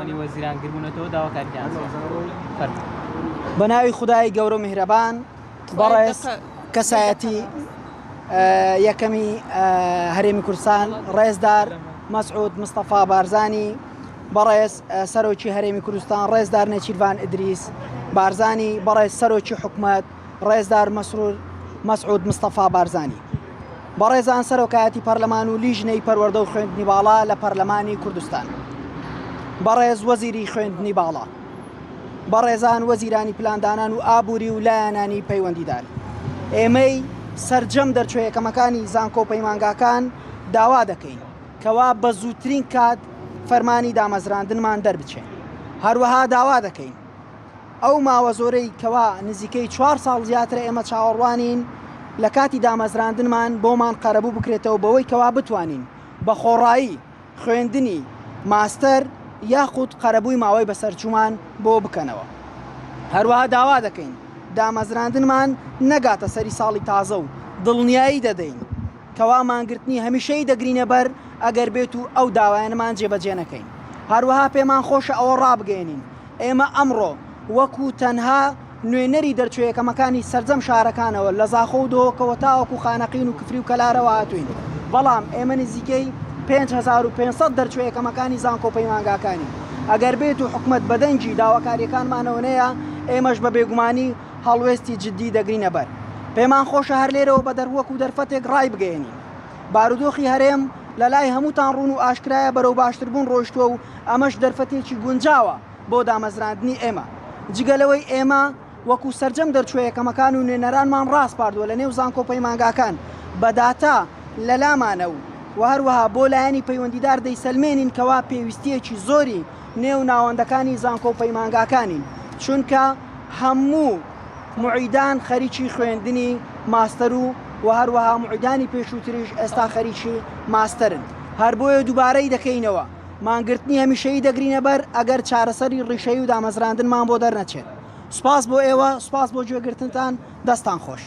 بەڵێنی وەزیرانگربوونەتەوە داواکاریان بەناوی خودای گەورە و میهرەبان بەڕێز کەسایەتی یەکەمی هەرێمی کوردستان ڕێزدار مەسعود مستەفا بارزانی، بەڕێز سەرۆکی هەرێمی کوردستان ڕێزدار نەچیروان ئیدریس بارزانی، بەڕێز سەرۆکی حکوومەت ڕێزدار مەسعود مستەفا بارزانی، بەڕێزان سەرۆکایەتی پەرلەمان و لیژنەی پەروەردە و خوێندنی باڵا لە پەرلەمانی کوردستان، بەڕێز وەزیری خوێندنی باڵا، بەڕێزان وەزیرانی پلاندانان و ئابووری و لایەنانی پەیوەندیدار، ئێمەی سەرجەم دەرچوە یەکەمەکانی زانکۆ پەیمانگاکان داوا دەکەین کەوا بە زووترین کات فەرمانی دامەزراندنمان دەربچێن. هەروەها داوا دەکەین ئەو ماوە زۆرەی کەوا نزیکەی 4 ساڵ زیاترە ئێمە چاوەڕوانین لە کاتی دامەزراندنمان بۆمان قەرەبوو بکرێتەوە بەوەی کەوا بتوانین بە خۆڕایی خوێندنی ماستەر یاخود قەرەبووی ماوەی بەسەرچوومان بۆ بکەنەوە. هەروەها داوا دەکەین دامەزراندنمان نەگاتە سەری ساڵی تازە و دڵنیایی دەدەین کەوا مانگرتنی هەمیشەی دەگرینە بەر ئەگەر بێت و ئەو داوایانمان جێبەجێ نەکەین. هەروەها پێمان خۆشە ئەوە ڕابگەێنین ئێمە ئەمڕۆ وەکو تەنها نوێنەری دەرچوەیەکەمەکانی سەرجەم شارەکانەوە لە زاخۆ و دۆکەوە تاوەکو خانەقین و کفری و کەلارەوە هاتوین، بەڵام ئێمە نزیکەی 5500 دەرچوەیەکەمەکانی زانکۆ پەیمانگاکانی ئەگەر بێت و حکومەت بەدەنجی داواکاریەکانمانەوەنەیە ئێمەش بە بێگومانی هەڵوێستی جددی دەگرینە بەر. پێمان خۆشە هەر لێرەوە بە دەروەکو دەرفەتێک ڕای بگەێنین. بارودۆخی هەرێم لە لای هەمووتان ڕوون و ئاشکرایە بەرەو باشتربوون ڕۆیشتووە و ئەمەش دەرفەتێکی گونجاوە بۆ دامەزراندنی ئێمە. جگەلەوەی ئێمە وەکو سەرجەم دەرچوەیەکەمەکان و نوێنەرانمان ڕاستپاردووە لە نێو زانکۆ پەیمانگاکان بەداتا لە لامانە و هەروەها بۆ لایەنی پەیوەندیدار دەیسەلمێنین کەوا پێویستیەکی زۆری نێو ناوەندەکانی زانکۆ پەیمانگاکانین، چونکە هەموو معیدان خەریکی خوێندنی ماستەر و هەروەها معیدانی پێشووتریش ئێستا خەریکی ماستەرن. هەر بۆیە دووبارەی دەکەینەوە مانگرتنی هەمیشەیی دەگرینە بەر ئەگەر چارەسەری ڕیشەی و دامەزراندنمان بۆ دەرنەچێت. سوپاس بۆ ئێوە، سوپاس بۆ گوێگرتنتان، دەستان خۆش.